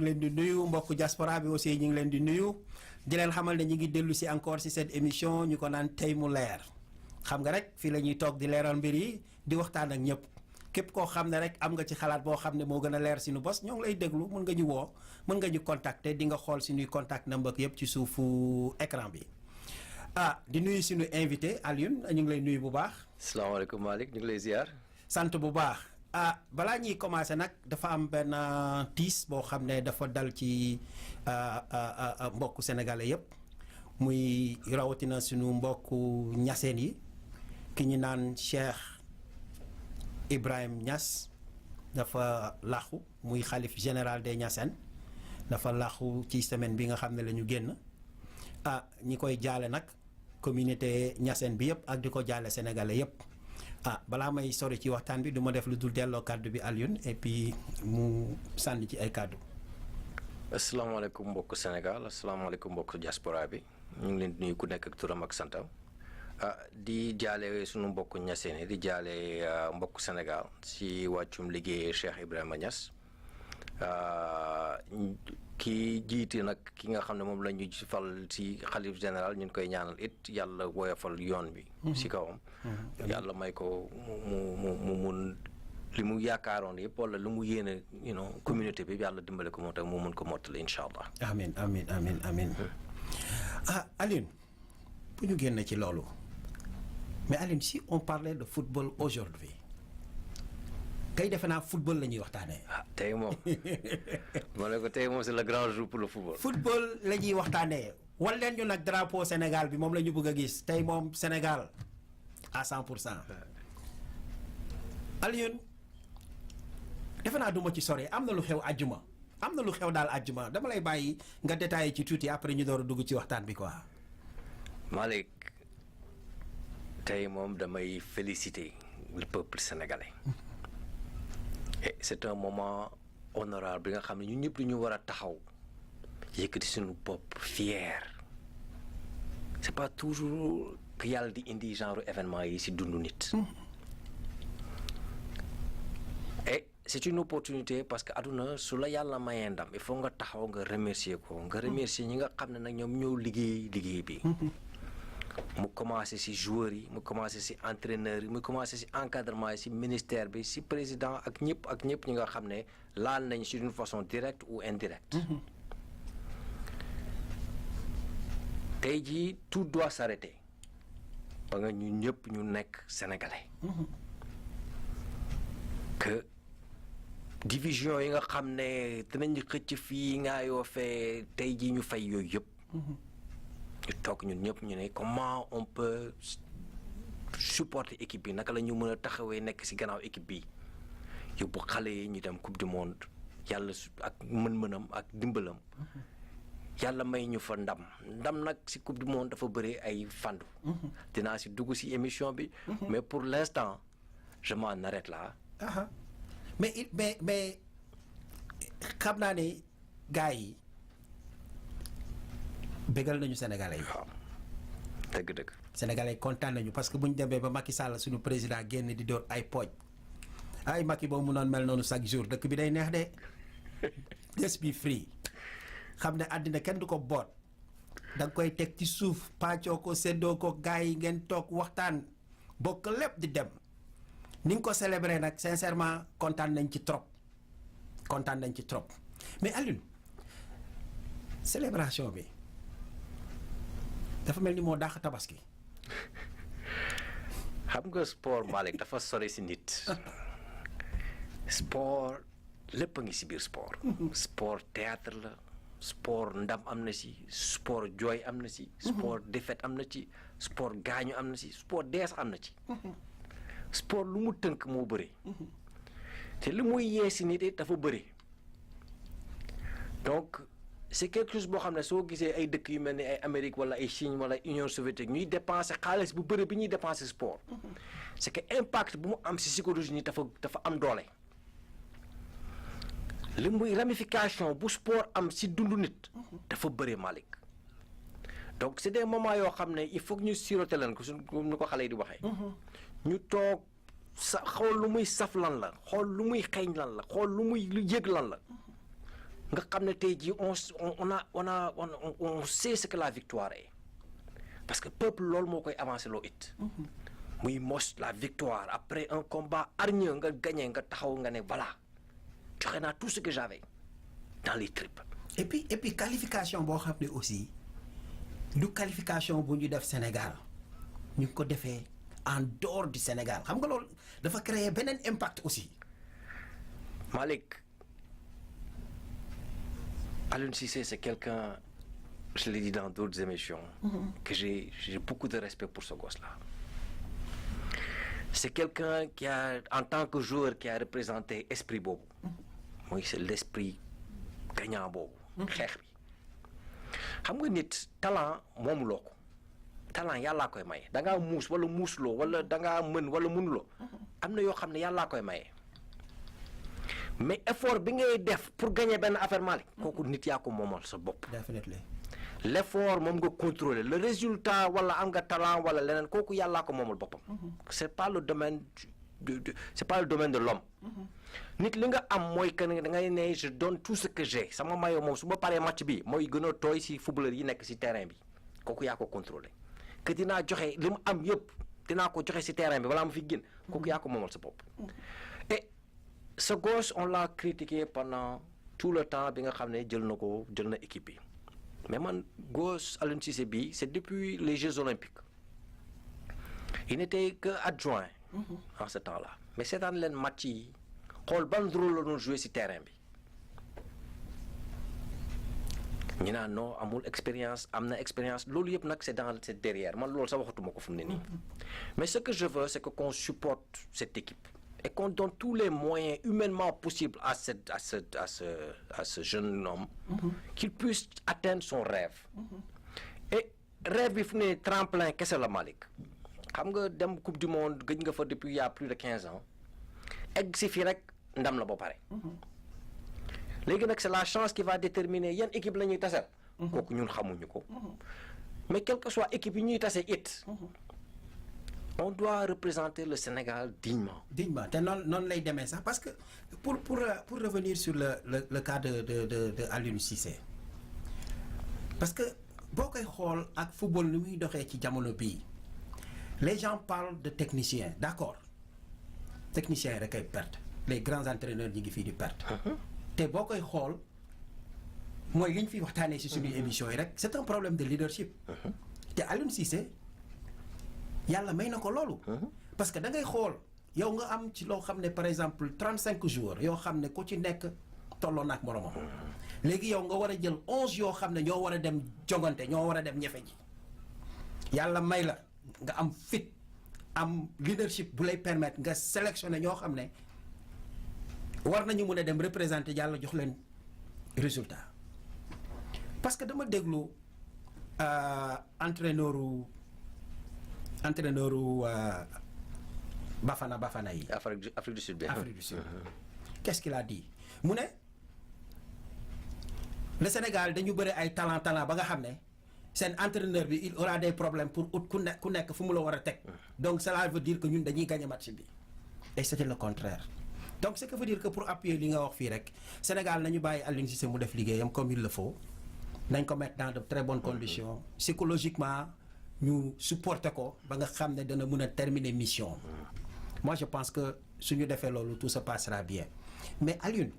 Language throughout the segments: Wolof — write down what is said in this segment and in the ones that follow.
ngi leen di nuyu mbokku diaspora bi aussi ñu ngi leen di nuyu di leen xamal ne ñu ngi dellu si encore si cette émission ñu ko naan tey mu leer xam nga rek fii la ñuy toog di leeral mbir yi di waxtaan ak ñëpp képp koo xam ne rek am nga ci xalaat boo xam ne moo gën a leer si nu bos ñoo ngi lay déglu mën nga ñu woo mën nga ñu contacter di nga xool suñuy contact number yëpp ci suufu écran bi di nuyu suñu invité Alioune ñu ngi lay nuyu bu baax. salaamaaleykum Malick ñu ngi lay ziar. sant bu baax. balaa ñuy commencé nag dafa am benn tiis boo xam ne dafa dal ci mbokku sénégalais yëpp muy rawatina suñu mbokku ñaseen yi ki ñu naan Cheikh Ibrahim Niass dafa làqu muy xalif général des Niassènes dafa làqu ci semaine bi nga xam ne la ñu génn ñi koy jaale nag communauté Niassène bi yëpp ak di ko jaale sénégalais yëpp. balaa may sori ci waxtaan bi du ma def lu dul delloo kàddu bi Alioune et puis mu sànni ci ay kàddu. asalaamaaleykum mbokk Sénégal asalaamaaleykum mbokk diaspora bi ñu ngi leen di nuyu ku nekk ak turam ak santam di jaale sunu mbokk Niassène di jaale mbokk Sénégal si wàccum liggéey Cheikh Ibrahima Niass ki jiite nag ki nga xam ne moom la ñu fal si xalif général ñu ngi koy ñaanal it yàlla woyofal yoon bi. si kawam. yàlla may ko mu mun li mu yaakaaroon yëpp wala lu mu yéene communauté bi yàlla dimbale ko moo tax mu mun ko mottali incha allah. amiin amiin amiin amiin Alioune bu ñu génn ci loolu mais Alioune si on parlait de football aujourd'hui kay defe naa football la ñuy waxtaanee. tey moom ma ne ko tey moom c'est le grand jour pour le football. football la ñuy waxtaanee wan leen ñu nag drapeau Sénégal bi moom la ñu bëgg a gis tey moom Sénégal à 100%. Alioune defe naa duma ci sore am na lu xew àjjuma am na lu xew daal àjjuma dama lay bàyyi nga détaillé ci tuuti après ñu door a dugg ci waxtaan bi quoi. Malick tey moom damay féliciter le peuple sénégalais. et c'est un moment honorable bi nga xam ne ñun ñëpp dañu war a taxaw yëkkati suñu bopp fier c'est pas toujours que yàlla di indi genre événement yi ci dundu nit. et c'est une opportunité parce que aduna su la yàlla mayee ndam il faut nga taxaw nga remercier ko nga remercier ñi nga xam ne nag ñoom ñoo liggéey bi. mu commencé ci joueurs yi mu commencé ci entraîneurs yi mu commencé ci encadrement yi ci ministère bi ci président ak ñëpp ñi nga xam ne laal nañ ci d'une façon directe ou indirecte. tey jii tout doit s'arrêter ba nga ñu ñëpp ñu nekk sénégalais. que division yi nga xam ne dinañ xëcc fii nga yoo fee tey jii ñu fay yooyu yëpp. ñu toog ñun ñëpp ñu ne comment on peut supporter équipe bi naka la ñu mën a taxawee nekk ci gannaaw équipe bi yóbbu xale yi ñu dem coupe du monde yàlla ak mën-mënam ak dimbalam yàlla may ñu fa ndam nag ci coupe du monde dafa bëri ay fàndu. dinaa ci dugg ci émission bi. mais pour l'instant je m'en arrête là. mais xam naa ne gars yi. bégal nañu sénégalais yi. waaw dëgg. sénégalais yi kontaan nañu parce que bu ñu demee ba Macky Sall suñu président génn di door ay pooj ay Macky boobu mu noon mel noonu chaque jour dëkk bi day neex de. just be free xam ne àddina kenn du ko boot da nga koy teg ci suuf pàccoo ko séddoo ko gars yi ngeen toog waxtaan bokk lépp di dem ni nga ko célébrer nag sincèrement kontaan nañ ci trop mais Alioune célébration bi. dafa mel ni moo dàq tabaski. xam nga sport Malick dafa sori ci nit. sport lépp a ngi ci biir sport. sport théâtre la. sport ndam am na ci. sport jooy am na ci. sport défaite am na ci. sport gaañu am na ci. sport dees am na ci. sport lu mu tënk moo bëri. te li muy yee ci nit it dafa bëri. donc. c'est quelque chose boo xam ne soo gisee ay dëkk yu mel ni ay Amérique wala ay Chine wala Union soviétique ñuy dépenser xaalis bu bëri bi ñuy dépenser sport. c'est que impact bu mu am ci psychologie ni dafa am doole. li muy ramification bu sport am ci dundu nit. dafa bëri Malick. donc c'est des moments yoo xam ne il faut que ñu siroter leen ko suñ ni ko xale yi di waxee. ñu toog xool lu muy saf lan la xool lu muy xeeñ lan la xool lu muy yëg lan la. nga xam ne tey jii on sait ce que la victoire est parce que peuple loolu moo koy avancé loo it. muy mos la victoire après un combat hargneux nga gagné nga taxaw nga ne voilà joxe naa tout ce que j'avais dans les tripes. et puis qualification boo xam ne aussi du qualification bu ñu def Sénégal ñu ko defee en dehors du Sénégal xam nga loolu dafa créer beneen impact aussi. Malick, Aliou Cissé c'est quelqu'un, je l'ai dit dans d'autres émissions, que j'ai beaucoup de respect pour ce gosse-là. C'est quelqu'un qui a, en tant que joueur, qui a représenté esprit boobu. mooy c'est l'esprit gagnant boobu. xeex bi xam nga nit talent moomuloo ko talent yàllaa koy maye da ngaa muus wala muusuloo wala da ngaa mën wala mënuloo am na yoo xam ne yàllaa koy maye mais effort bi ngay def pour gagner benn affaire Malick kooku nit yaa ko moomal sa bopp. Definitely. L'effort moom nga contrôler le résultat wala am nga talent wala leneen kooku yàllaa ko moomal boppam. c'est pas le domaine c'est pas le domaine de l'homme. nit li nga am mooy que da ngay ne je donne tout ce que j'ai sama maillot moom su ma paree match bi mooy gën a tooy si footballeur yi nekk si terrain bi kooku yaa ko contrôler que dinaa joxe li mu am yëpp dinaa ko joxe si terrain bi balaa ma fi génn kooku yaa ko moomal sa bopp. et ce gosse on l'a critiqué pendant tout le temps bi nga xam ne jël na équipe bi mais man gosse Aliou Cissé bi c'est depuis les Jeux Olympiques il n'était que adjoint en ce temps-là mais seetaan leen match yi xool ban rôle la doon jouer ci terrain bi ñu naan non amul expérience am na expérience loolu yëpp nag c'est derrière man loolu sax waxatuma ko fu mu ne nii mais ce que je veux c'est que qu'on supporte cette équipe et qu'on donne tous les moyens humainement possibles à ce jeune homme qu'il puisse atteindre son rêve et rêve bi fu ne tremplin kese la Malick xam nga dem coupe du monde gëj nga fa depuis il y a plus de 15 ans egg si fii rek ndam la ba pare léegi nag c'est la chance qui va déterminer yan équipe la ñuy taseel kooku ñun xamuñu ko mais quelle que soit équipe yi ñuy tase it on doit représenter le Sénégal dignement te noonu lay demee sax parce que pour revenir sur le cas de Aliou Cissé parce que boo koy xool ak football ni muy doxee ci jamono bii les gens parlent de techniciens d'accord techniciens yi rek ay perte les grands entraîneurs ñi ngi fii di perte te boo koy xool mooy li ñu fiy waxtaanee si suñuy émission yi rek c'est un problème de leadership te Aliou Cissé yàlla may na ko loolu parce que da ngay xool yow nga am ci loo xam ne par exemple 35 joueurs yoo xam ne ku ci nekk tolloo naak moromam léegi yow nga war a jël 11 yoo xam ne ñoo war a dem jongante ñoo war a dem ñefe ji yàlla may la nga am fit am leadership bu lay permettre nga sélectionner ñoo xam ne war nañu mun a dem représenter yàlla jox leen résultat parce que dama déglu entraîneur Bafana yi. Afrique du Sud bi. Afrique du Sud. Qu'est-ce qu'il a dit mu ne le Sénégal dañu bëri ay talent ba nga xam ne seen entraîneur bi il aura des problèmes pour ut ku nekk fu mu la war a teg donc cela veut dire que ñun dañuy gagner match bi et c'était le contraire donc ce qui veut dire que pour appuyer li nga wax fii rek Sénégal nañu bàyyi Aliou Cissé mu def liggéeyam comme il le faut nañ ko mettre dans de très bonnes conditions psychologiquement ñu supporter ko ba nga xam ne dana mën a terminer mission moi je pense que suñu defee loolu tout se passera bien mais Aliou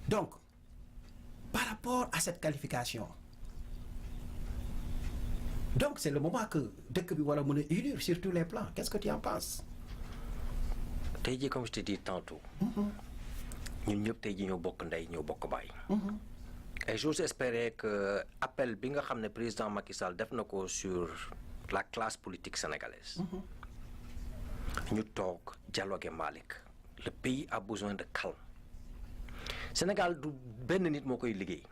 donc par rapport à cette qualification donc c'est le moment que dëkk bi war a mën a unir sur tous les plans qu'est-ce que tu en penses. tey jii comme je te dis tantôt ñun ñëpp tey jii ñoo bokk ndey ñoo bokk baay. et j'ose espérer que appel bi nga xam ne président Macky Sall def na ko sur la classe politique sénégalaise ñu toog dialoguer Malick le pays a besoin de calme Sénégal du benn nit moo koy liggéey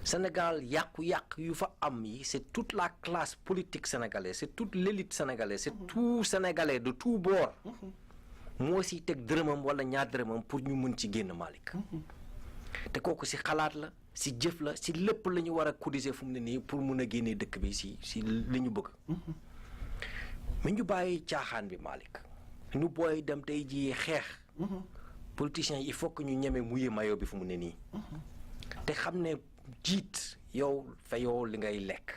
Sénégal yàqu-yàq yu fa am yi c'est toute la classe politique sénégalaise c'est toute l'élite sénégalaise c'est tout Sénégalais de tout bord moo si teg dërëmam wala ñaar dërëmam pour ñu mën ci génn Malick te kooku si xalaat la si jëf la si lépp la ñu war a cotiser fu mu ne nii pour mun a génnee dëkk bi si li ñu bëgg mais ñu bàyyi caaxaan bi Malick ñu booy dem tey jii xeex politiciens il faut que ñu ñeme mouiller maillot bi fu mu ne nii te xam ne jiit yow fayoo li ngay lekk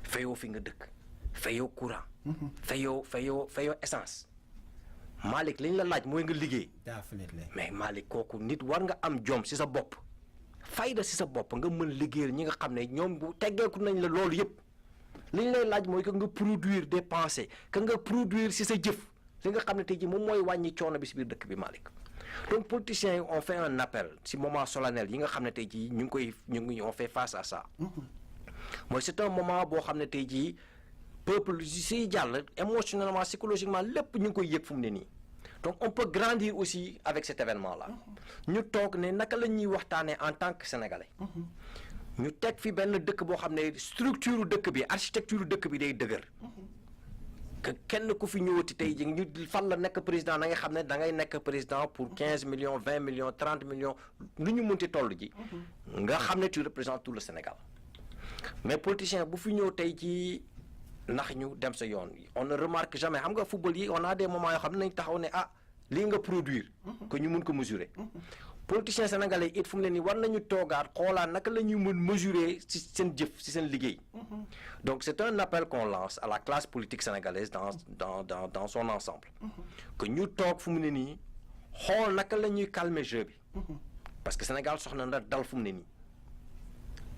fayoo fi nga dëkk fayoo courant fayoo essence Malick li ñu la laaj mooy nga liggéey mais Malick kooku nit war nga am jom ci sa bopp fayda ci sa bopp nga mën liggéeyal ñi nga xam ne ñoom bu teggeeku nañ la loolu yëpp li ñu lay laaj mooy que nga produire des pensées que nga produire ci sa jëf li nga xam ne tey jii moom mooy wàññi coono bi ci biir dëkk bi Malick donc politiciens yi on fait un appel ci moment solennel yi nga xam ne tey jii ñu ngi on fait face à ça mooy c'est un moment boo xam ne tey jii peuple si jàll émotionnellement psychologiquement lépp ñu ngi koy yëg fu mu ne nii donc on peut grandir aussi avec cet événement là ñu toog ne naka la ñuy waxtaanee en tant que sénégalais ñu teg fi benn dëkk boo xam ne structure dëkk bi architecture dëkk bi day dëgër que kenn ku fi ñëwati tey jii ñu fan la nekk président da ngay xam ne da ngay nekk président pour 15 millions 20 millions 30 millions lu ñu munti toll ji nga xam ne tu représentes tout le Sénégal mais politicien bu fi ñëw tey ci ndax ñu dem sa yoon on ne remarque jamais xam nga football yi on a des moments yoo xam ne nañ taxaw ne lii nga produire que ñu mun ko mesurer politiciens sénégalais it fu mu ne nii war nañu toogaat xoolaat naka la ñuy mën mesurer ci seen jëf ci seen liggéey donc c'est un appel qu'on lance à la classe politique sénégalaise dans son ensemble que ñu toog fu mu ne nii xool naka la ñuy calmer jeu bi parce que Sénégal soxna na dal fu mu ne nii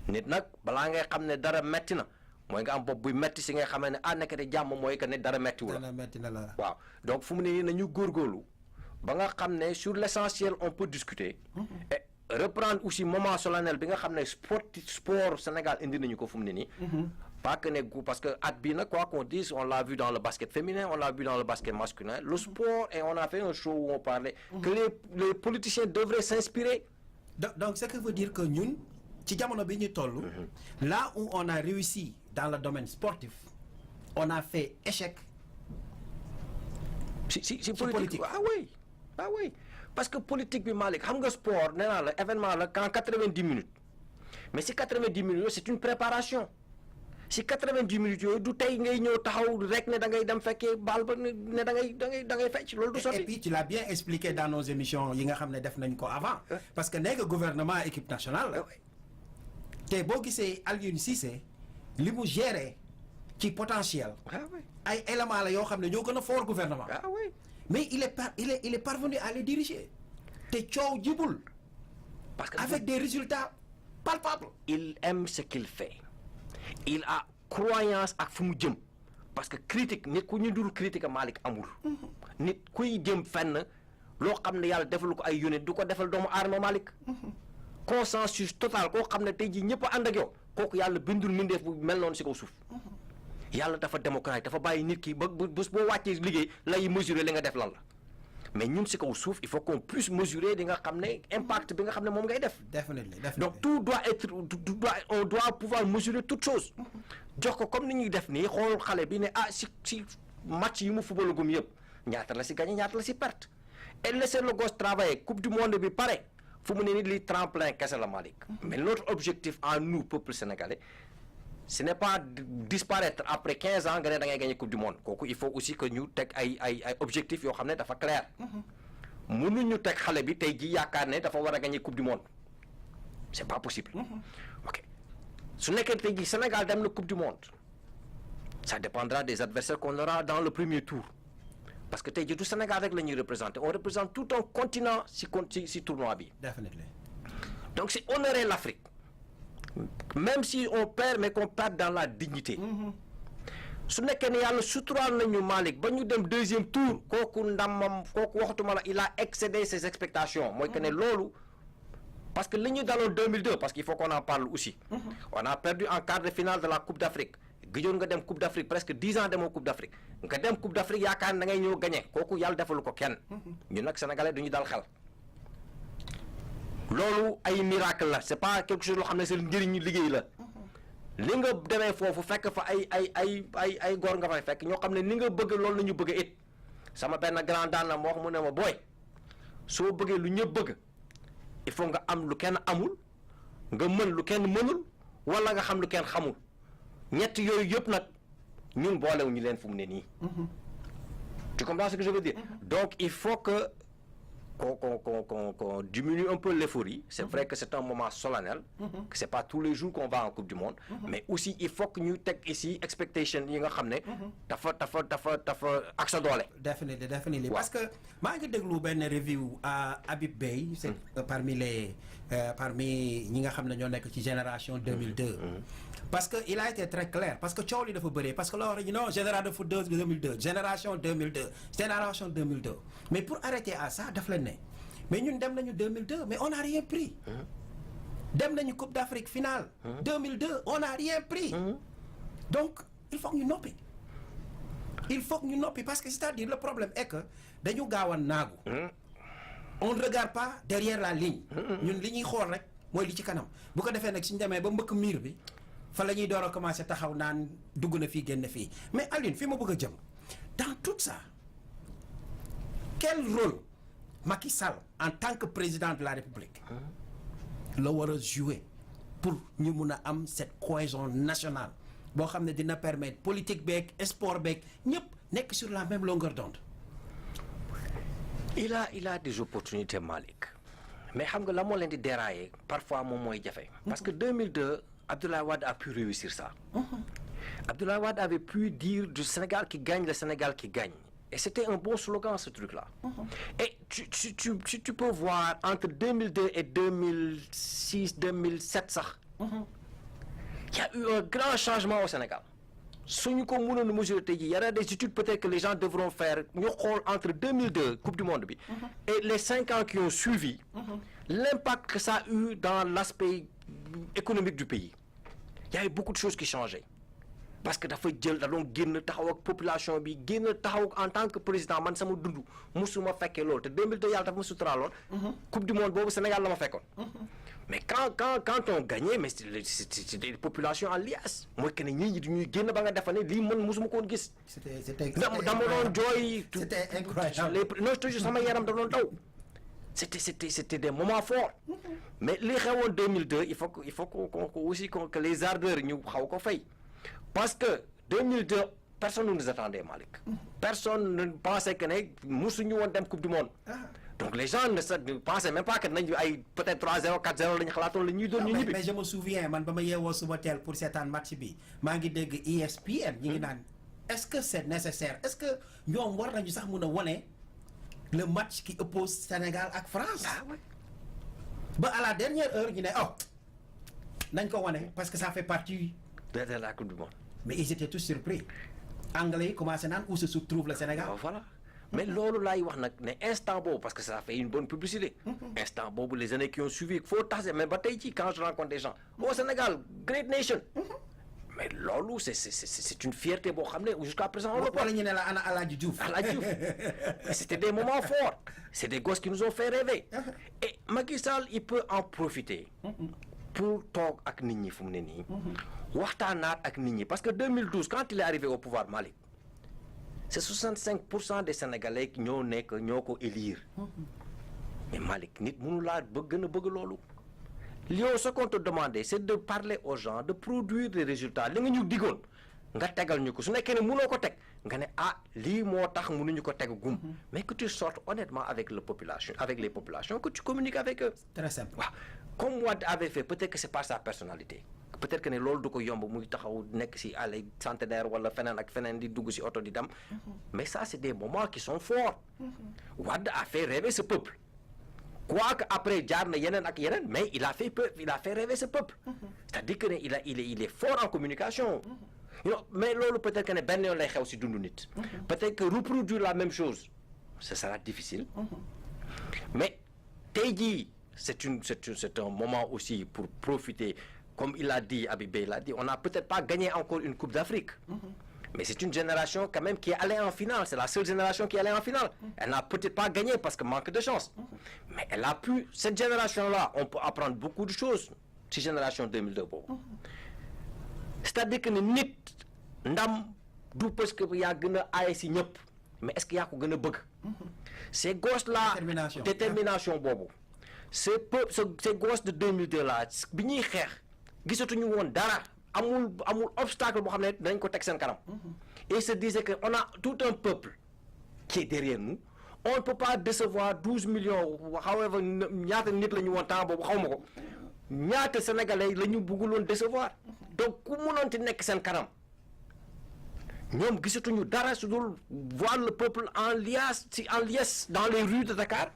nit nag balaa ngay xam ne dara metti na mooy nga am bopp buy metti si nga xamee ne nekkate jàmm mooy que ne dara mettiwu la waaw donc fu mu ne nii nañu góorgóorlu ba nga xam ne sur l'essentiel on peut discuter et reprendre aussi moment solennel bi nga xam ne sport Sénégal indi nañu ko fu mu ne nii pas que ne parce que at bii nag quoi qu'on dise on l'a vu dans le basket féminin on l'a vu dans le basket masculin le sport et on a fait un show où on parlait que les politiciens devraient s'inspirer donc ce que veut dire que ñun ci jamono bi ñu toll là où on a réussi dans le domaine sportif on a fait échec si politique ah oui parce que politique bi Malick xam nga sport nee naa la événement la qu'en 90 minutes mais si 90 minutes yooyu c'est une préparation si 90 minutes yooyu du tey ngay ñëw taxaw rek ne da ngay dem fekkee baal ba ne da ngay fecc loolu du sotti. Et puis tu l'as bien expliqué dans nos émissions yi nga xam ne def nañ ko avant parce que nee nga gouvernement équipe nationale la te boo gisee Aliou Cissé li mu géré ci potentiel ay éléments la yoo xam ne ñoo gën a fort gouvernement mais il est parvenu à les diriger te coow jibul parce que avec des résultats palpables. Il aime ce qu'il fait il a croyance ak fu mu jëm parce que critique nit ku ñu dul critique Malick amul nit kuy jëm fenn loo xam ne yàlla defal ko ay yónent du ko defal doomu aadama Malick consensus total koo xam ne tey jii ñëpp a ànd ak yow kooku yàlla bindul mindeef bu mel noonu si kaw suuf yàlla dafa démocrate dafa bàyyi nit ki ba bés boo wàccee liggéey lay mesurer li nga def lan la mais ñun si kaw suuf il faut qu'on puisse mesurer di nga xam ne impact bi nga xam ne moom ngay def. Definitely. Donc tout doit être on doit pouvoir mesurer toute chose jox ko comme ni ñuy def nii xool xale bi ne si match yi mu footballagum yëpp ñaata la si gagné ñaata la si perte et laisser le gosse travailler coupe du monde bi pare fu mu ne nii li tremplin kese la Malick mais notre objectif en nous peuple sénégalais ce n'est pas disparaître après 15 ans nga ne da ngay gagner coupe du monde kooku il faut aussi que ñu teg ay objectifs yoo xam ne dafa clair mënuñu teg xale bi tey ji yaakaar ne dafa war a gagner coupe du monde c'est pas possible ok su nekkee tey ji Sénégal dem na coupe du monde ça dépendra des adversaires qu'on aura dans le premier tour parce que tey ji du Sénégal rek la ñuy représenter on représente tout un continent si tournoi bi. Definitely. Donc si honorer l'Afrique même si on perd mais qu'on perd dans la dignité su nekkee ne yàlla suturaal nañu Malick ba ñu dem deuxième tour kooku ndamam kooku waxatuma la il a excédé ses expectations mooy que ne loolu parce que li ñu daloon 2002 parce qu'il faut qu'on en parle aussi on a perdu en quart de finale de la Coupe d'Afrique gëjoon nga dem Coupe d'Afrique presque 10 ans demoo Coupe d'Afrique nga dem Coupe d'Afrique yaakaar ne da ngay ñëw gagner kooku yàlla defalu ko kenn ñun nag sénégalais duñu dal xel loolu ay miracle la c'est pas quelque chose loo xam ne seen njëriñu liggéey la li nga demee foofu fekk fa ay góor nga fay fekk ñoo xam ne ni nga bëgg loolu la ñu bëgg it sama benn grand daan la moo wax mu ne ma booy soo bëggee lu ñëpp bëgg il faut nga am lu kenn amul nga mën lu kenn mënul wala nga xam lu kenn xamul ñett yooyu yëpp nag ñun boolewu ñu leen fu mu ne nii tu comprends ce que je veux dire donc il faut que qu'on diminue un peu l'euphorie. C'est vrai que c'est un moment solennel, que c'est pas tous les jours qu'on va en Coupe du Monde, mais aussi il faut que ñu teg ici expectation yi nga xam ne dafa ak sa doole. Definitely. Parce que maa ngi déglu benn review à Habib Beye, c'est parmi ñi nga xam ne ñoo nekk ci génération 2002. Parce que il a été très clair parce que coow li dafa bëree parce que loo xam ne génération de foot 2002 génération 2002 mais pour arrêter à ça daf leen ne mais ñun dem nañu 2002 mais on n'a rien pris. dem nañu Coupe d'Afrique finale. 2002 on n'a rien pris. Donc il faut que ñu noppi. Parce que c'est-à-dire le problème est que dañu gaaw a naagu. On ne regarde pas derrière la ligne. ñun li ñuy xool rek mooy li ci kanam bu ko defee nag suñu demee ba mbëkk miir bi. fa la ñuy door a commencer taxaw naan dugg na fii génn fii mais Alioune fi ma bëgg a jëm dans tout ça quel rôle Macky Sall en tant que président de la République la war a jouer pour ñu mun a am cette cohésion nationale boo xam ne dina permettre politique beeg sport beeg ñëpp nekk sur la même longueur d'onde. Il a des opportunités, Malick mais xam nga la moo leen di dérailler parfois moom mooy jafe. parce que 2002. Abdoulaye Wade a pu réussir ça. Abdoulaye Wade avait pu dire du Sénégal qui gagne, le Sénégal qui gagne. Et c'était un bon slogan, ce truc-là. Et tu peux voir entre 2002 et 2006, 2007, ça. Il y a eu un grand changement au Sénégal. Si nous nous mesurer, il y a des études peut-être que les gens devront faire entre 2002, Coupe du Monde, et les 5 ans qui ont suivi, l'impact que ça a eu dans l'aspect économique du pays. Il y a eu beaucoup de choses qui changeaient. Parce que dafa jël da doon génn taxaw ak population bi génn taxaw en tant que président man sama dund musuma fekkee loolu te 2002 yàlla dafa ma suturaaloon. Coupe du monde boobu Sénégal la ma fekkoon. mais quand on gagnait mais c'est des populations en liesse mooy que ne ñi ñuy génn ba nga defa ne lii man musuma ko woon gis. c'était dama doon jooy. c'était incroyable. non toujours sama yaram da doon daw. C'était des moments forts. Mais li xewoon 2002 il faut que les ardeurs ñu xaw ko fay. Parce que 2002 personne ne nous attendait, Malick. Personne ne pensait que ne musuñu woon dem Coupe du Monde. Donc les gens ne pensaient même pas que nañu ay peut-être 3-0 4-0 lañu xalaatoon la ñuy doon ñu ñibbi. mais je me souviens man ba ma yeewoo suba teel pour seetaan match bi maa ngi dégg ESPN ñi ngi naan est-ce que c'est nécessaire est-ce que ñoom war nañu sax mun a wone le match qui oppose Sénégal ak France. ba à la dernière heure ñu ne nañ ko wane parce que ça fait partie de la Coupe du Monde. mais ils étaient tous surpris anglais yi commencé naan où se trouve le Sénégal. Voilà mais loolu laay wax nag ne instant boobu parce que ça fait une bonne publicité. instant boobu les années qui ont suivi faut taser mais ba tey ci quand je rencontre des gens au Sénégal great nation. mais loolu c'est une fierté boo xam ne jusqu'à présent on le voit. wala ñu ne la ana Aladji Diouf. C'était des moments forts. C'est des gosses qui nous ont fait rêver. Et Macky Sall il peut en profiter. pour toog ak nit ñi fu mu ne nii. waxtaanaat ak nit ñi parce que 2012 quand il est arrivé au pouvoir Malick c'est 65% des Sénégalais ñoo ko élire. mais Malick nit mënu laa gën a bëgg loolu. yow ce qu'on te demandait c'est de parler aux gens de produire des résultats li nga ñu digoon nga tegal ñu ko su nekkee ne mënoo ko teg nga ne lii moo tax mënuñu ko teg gum. mais que tu sortes honnêtement avec les populations que tu communiques avec eux. Très simple. waaw comme Wade avait fait peut-être que c'est pas sa personnalité. peut-être que ne loolu du ko yomb muy taxaw nekk ci allée centenaire wala feneen ak feneen di dugg ci oto di dem. mais ça c'est des moments qui sont forts. Wade a fait rêver ce peuple. Quoique après jaar na yeneen ak yeneen mais il a fait rêver ce peuple. c'est-à-dire que ne il est fort en communication. mais loolu peut-être que ne benn yoon lay xew ci dundu nit. peut-être que reproduire la même chose ce sera difficile. mais tey jii c'est un moment aussi pour profiter comme il a dit Habib Beye l'a dit on n'a peut-être pas gagné encore une Coupe d'Afrique. mais c'est une génération quand même qui est allée en finale c'est la seule génération qui est allée en finale. elle n'a peut-être pas gagné parce que manque de chance. mais elle a pu cette génération-là on peut apprendre beaucoup de choses ci génération 2002 boobu. c'est-à-dire que ne nit ndam du parce que yaa gën a aay ci ñëpp mais est-ce que yaa ko gën a bëgg. ces gosses-là détermination boobu. ces gosses de 2002 là bi ñuy xeex gisatuñu woon dara. amul obstacle boo xam ne dañ ko teg seen kanam. et se disait que on a tout un peuple qui est derrière nous on ne peut pas décevoir 12 millions however ñaata nit la ñu woon temps boobu xaw ma ko ñaata sénégalais la ñu bëgguloon décevoir donc ku mënoon ti nekk seen kanam ñoom gisatuñu dara su dul voir le peuple en liesse dans les rues de Dakar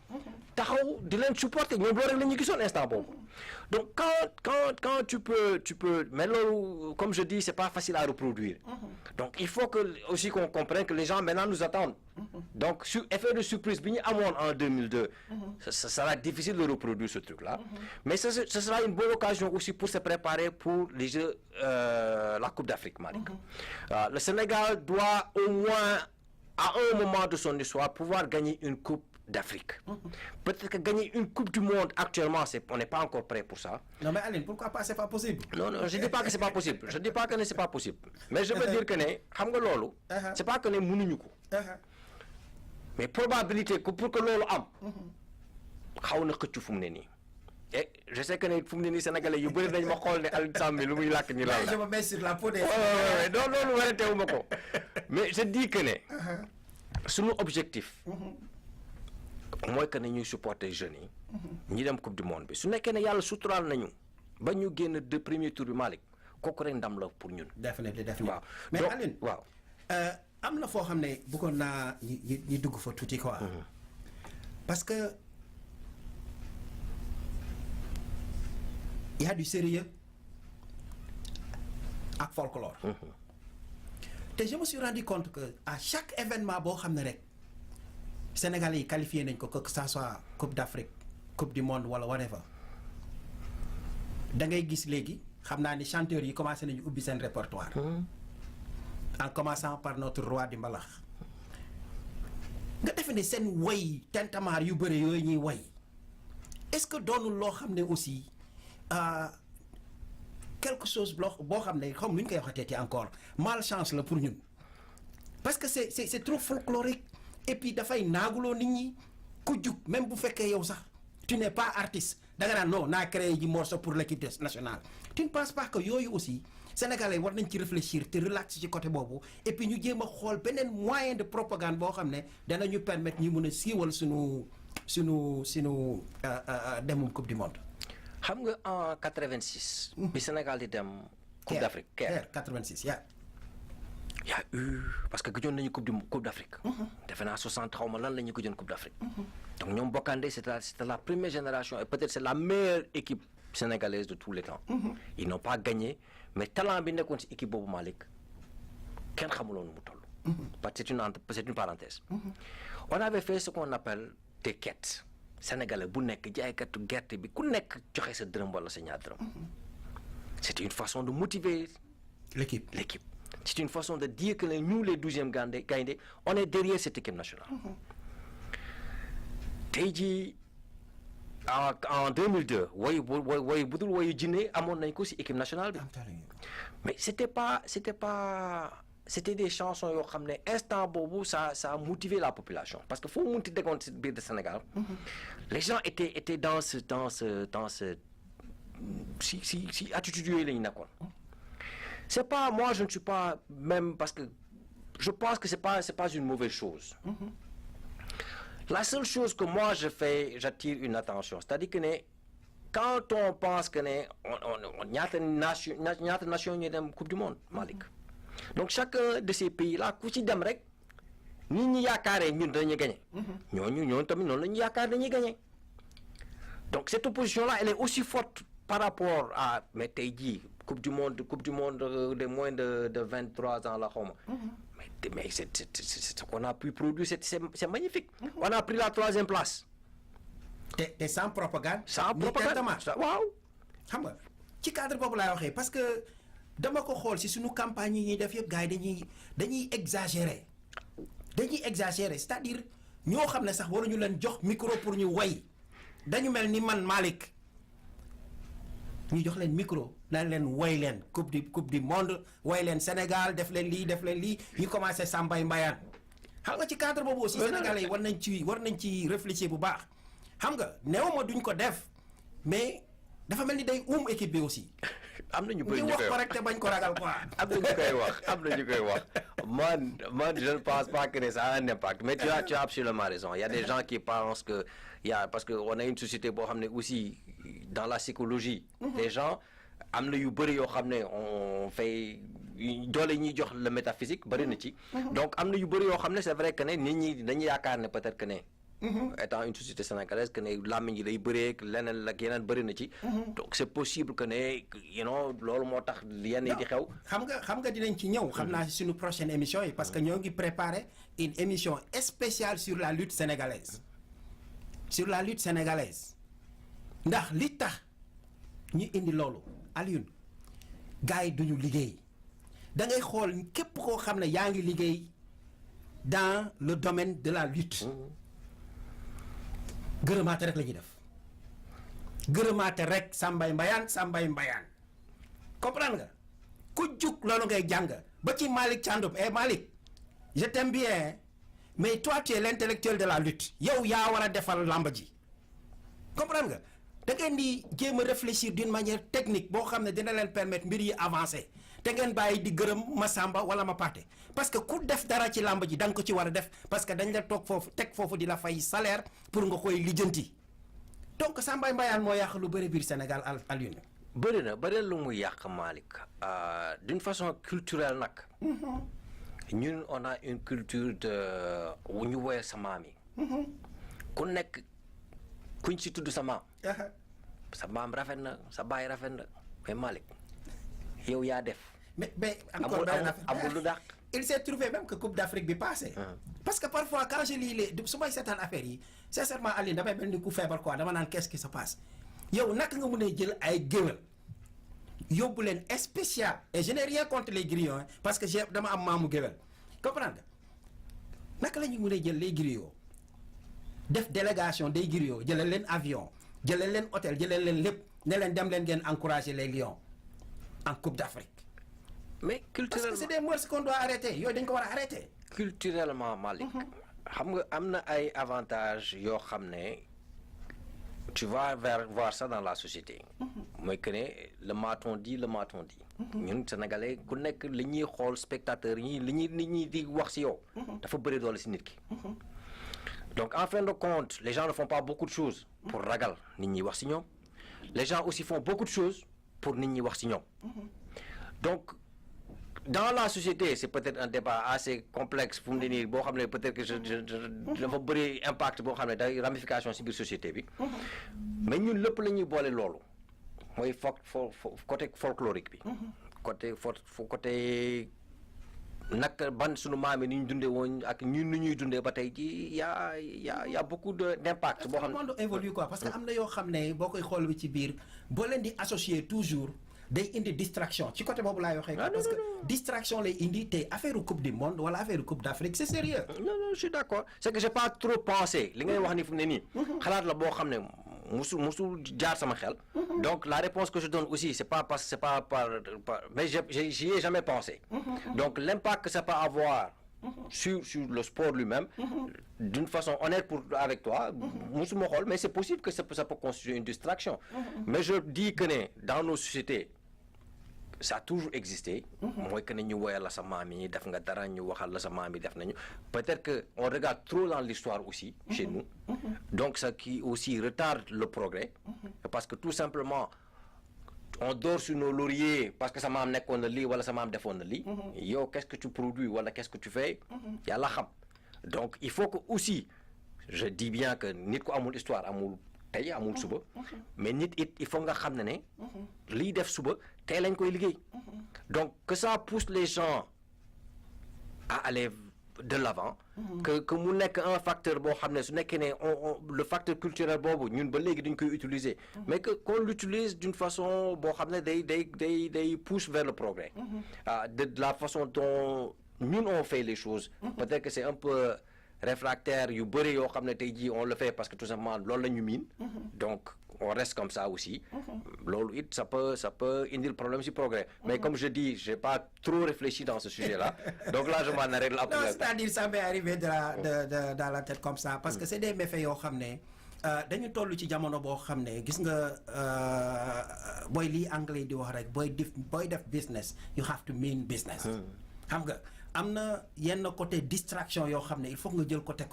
taxaw di leen supporter ñoom loolu rek la ñu gisoon instant boobu donc quand tu peux mais loolu comme je dis c'est pas facile à reproduire donc il faut que aussi qu'on comprenne que les gens maintenant nous attendent donc effet de surprise bi ñu amoon en 2002 ça sera difficile de reproduire ce truc là mais ce sera une bonne occasion aussi pour se préparer pour les Jeux la Coupe d'Afrique Malick le Sénégal doit au moins à un moment de son histoire pouvoir gagner une Coupe d'Afrique. Peut-être que gagner une Coupe du Monde actuellement, on n'est pas encore prêt pour ça. Non mais Aline, pourquoi pas c'est pas possible? Non, je dis pas que c'est pas possible. Je dis pas que c'est pas possible. Mais je veux dire que xam nga loolu. C'est pas que ne mënuñu ko. Mais probabilité que pour que loolu am. xaw na xëcc fu mu ne nii. Et je sais que ne fu mu ne nii Sénégalais yu bëri dañ ma xool ne Aliou Samb lu muy làkk ñu lan la. Je me mets sur la peau des. Non loolu waretewu ma ko. Mais je dis que ne. Suñu objectif. mooy que ne ñuy supporter jeunes yi. ñi dem coupe du monde bi su nekkee ne yàlla suturaal nañu ba ñu génn de premier tour bi Malick kooku rek ndam la pour ñun. Definitely. waaw mais donc Aline. waaw. am na foo xam ne bëggoon naa ñi dugg fa tuuti quoi. parce que y a du sérieux ak folklore. te je me suis rendu compte que à chaque événement boo xam ne rek. Sénégalais yi qualifié nañ ko que ça soit Coupe d'Afrique Coupe du Monde wala whatever da ngay gis léegi xam naa ni chanteurs yi commencé nañu ubbi seen répertoire. En commençant par notre roi di mbalax nga defe ne seen woy tentamaar yu bëri yooyu ñuy woy est-ce que doonul loo xam ne aussi quelque chose boo xam ne xam nu ñu koy waxatee ci encore malchance la pour ñun parce que c'est trop folklorique. Et puis dafay naaguloo nit ñi ku jug même bu fekkee yow sax tu n'es pas artiste da nga naan non naa créé ji morceau pour l'équipe nationale tu ne penses pas que yooyu aussi sénégalais war nañ ci réfléchir te relax ci côté boobu et puis ñu jéem a xool beneen moyen de propagande boo xam ne danañu permettre ñu mën a siiwal sunu demum coupe du monde. xam nga en 86. bi Sénégal di dem. Coupe d'Afrique Caire 86 yaa. y a eu parce que gëjoon nañu coupe d'Afrique. defe naa 60 xaw ma lan la ñu gëjoon coupe d'Afrique. donc ñoom Bokandé c'était la première génération et peut-être c'est la meilleure équipe sénégalaise de tous les temps. Ils n'ont pas gagné mais talent bi nekkoon ci équipe boobu Malick kenn xamuloon mu toll. parce que c'est une parenthèse. On avait fait ce qu'on appelle des quêtes. Sénégalais bu nekk jaaykatu gerte bi ku nekk joxe sa dërëm wala sa ñaar dërëm. C'était une façon de motiver l'équipe. C'est une façon de dire que nous, les 12e Gaïndé, on est derrière cette équipe nationale. Tey jii en 2002 woy budul woyu jinne amoon nañ ko ci équipe nationale bi. Mais c'était des chansons yoo xam ne instant boobu ça a motivé la population parce que foo munti déggoon ci biir de Sénégal. Les gens étaient dans ce si attitude yooyu la ñu nekkoon. C'est pas, moi je ne suis pas même parce que je pense que c'est pas une mauvaise chose. La seule chose que moi je fais, j'attire une attention, c'est-à-dire que quand on pense que ñaata nation ñu dem Coupe du Monde Malick. Donc chacun de ces pays-là ku ci dem rek nit ñi yaakaaree ñun dañuy gagner. ñooñu tamit noonu la ñu yaakaar dañuy gagner. Donc cette opposition-là elle est aussi forte par rapport à mais tey jii Coupe du monde de moins de 23 ans la xaw ma. Mais c'est ce qu'on a pu produire c'est magnifique. On a pris la 3e place. te sans propagande. sans propagande waaw. xam nga ci cadre boobu laay waxee parce que dama ko xool si suñu campagne yi ñuy def yëpp gars yi dañuy exagérer c'est-à-dire ñoo xam ne sax waruñu leen jox micro pour ñu way dañu mel ni man Malick ñu jox leen micro naan leen way leen coupe du monde way leen Sénégal def leen lii ñu commencé sambay mbayaan xam nga ci cadre boobu aussi Sénégalais yi war nañ ci réfléchir bu baax xam nga néew ma duñ ko def mais dafa mel ni day équipe bi aussi. am na ñu bëri ñu ñu wax koy ko wax rek te bañ ko ragal quoi. am na ñu koy wax am na ñu koy wax man je ne pense pas que ça a un impact mais tu as absolument raison il y a des gens qui pensent que parce que on a une société boo xam ne aussi dans la psychologie des gens am na yu bëri yoo xam ne on fait doole ñuy jox le métaphysique bëri na ci donc am na yu bëri yoo xam ne c'est vrai que ne nit ñi dañuy yaakaar ne peut-être que ne étant une société sénégalaise que ne làmmiñ yi day bëree leneen ak yeneen bëri na ci donc c'est possible que ne loolu moo tax yenn yi di xew xam nga dinañ ci ñëw xam naa suñu prochaine émission yi parce que ñoo ngi préparer une émission spéciale sur la lutte sénégalaise ndax li tax ñu indi loolu Alioune gars yi duñu liggéey da ngay xool képp koo xam ne yaa ngi liggéey dans le domaine de la lutte gërëmaate rek la ñuy def gërëmaate rek sàmbay mbayaan comprendre nga ku jug loolu ngay jàng ba ci Malick Thiandoum Malick je t'aime bien mais toi tu es l'intellectuel de la lutte yow yaa war a defal làmb ji comprendre nga da ngeen di jéem a réfléchir d'une manière technique boo xam ne dina leen permettre mbir yi avancer te ngeen bàyyi di gërëm ma Samba wala ma Paate parce que ku def dara ci làmb ji da nga ko ci war a def parce que dañ la toog foofu teg foofu di la fay salaire pour nga koy lijjanti donc Sambay Mbayaan moo yàq lu bëri biir Sénégal Alioune. bëri lu mu yàq Malick d'une façon culturelle nag ñun on a une culture de ñu woowee sa maam yi ku nekk kuñ si tudd sa maam sa maam rafet na sa baay rafet na mais Malick yow yaa def mais encore amul lu dàq il s'est trouvé même que Coupe d'Afrique bi passé parce que parfois quand je lis su may seetaan affaire yi sincèrement Aline damay mel ni ku feebar quoi dama naan qu'est-ce qui se passe yow naka nga mën a jël ay géwél yóbbu leen spécial et je n'ai rien contre les griots parce que dama am maamu géwél comprendre nga naka la ñu mën a jël les griots def délégation des griots jëlee leen avion jëlee leen hôtel jëlee leen lépp ne leen dem leen ngeen encourager les lions en Coupe d'Afrique. mais culturellement parce que c'est des mœurs qu'on doit arrêter yooyu dañ ko war a arrêter. culturellement Malick xam nga am na ay avantages yoo xam ne tu vas voir ça dans la société mooy que ne le maton dit ñun sénégalais ku nekk li ñuy xool spectateurs yi nit ñi di wax ci yow dafa bëri doole ci nit ki donc en fin de compte les gens ne font pas beaucoup de choses pour ragal nit ñi wax ci ñoom les gens aussi font beaucoup de choses pour nit ñi wax ci ñoom donc dans la société c'est peut-être un débat assez complexe fu mu ne nii boo xam ne peut-être que dafa bëri impact boo xam ne day ramification ci biir société bi mais ñun lépp la ñuy boole loolu mooy côté folklorique bi côté nag ban sunu maam yi ni ñu dundee woon ak ñun ni ñuy dundee ba tey ji y a beaucoup d'impact boo xam ne le monde évolue quoi parce que am na yoo xam ne boo koy xool bi ci biir boo leen di associer toujours day indi distraction ci côté boobu laay waxee parce que distraction lay indi te affaire coupe du monde wala affaire coupe d'Afrique c'est sérieux non je suis d'accord c'est que j'ai pas trop pensé li ngay wax ni fu mu ne nii xalaat la boo xam ne musul jaar sama xel donc la réponse que je donne aussi c'est pas par mais j'y ai jamais pensé donc l'impact que ça peut avoir sur le sport lui-même d'une façon honnête avec toi musuma xool mais c'est possible que ça peut constituer une distraction mais je dis que ne dans nos sociétés ça a toujours existé mooy que ne ñu woyal la sa maam yi def nga dara ñu waxal la sa maam yi def nañu peut-être que on regarde trop dans l'histoire aussi chez nous donc ça qui aussi retarde le progrès parce que tout simplement on dort sur nos lauriers parce que sa maam nekkoon na lii wala sa maam defoon na lii yow qu'est-ce que tu produis wala qu'est-ce que tu fais yàlla xam donc il faut que aussi je dis bien que nit ku amul histoire amul tey amul suba mais nit it il faut nga xam ne liy def suba tey lañ koy liggéey donc que ça pousse les gens à aller de l'avant que mu nekk un facteur boo xam ne su nekkee ne le facteur culturel boobu ñun ba léegi dañ koy utiliser mais que qu'on l'utilise d'une façon boo xam ne day pousse vers le progrès de la façon dont ñun on fait les choses peut-être que c'est un peu réfractaire yu bëri yoo xam ne tey jii on le fait parce que tout simplement loolu la ñu miin donc on reste comme ça aussi loolu it ça peut indi le problème si progrès mais comme je dis j'ai pas trop réfléchi dans ce sujet-là donc là je m'en arrête là. Non, c'est-à-dire ça m'est arrivé dans la tête comme ça parce que c'est des méfaits yoo xam ne dañu toll ci jamono boo xam ne gis nga booy lii anglais di wax rek booy def business you have to mean business. xam nga am na yenn côté distraction yoo xam ne il faut nga jël côté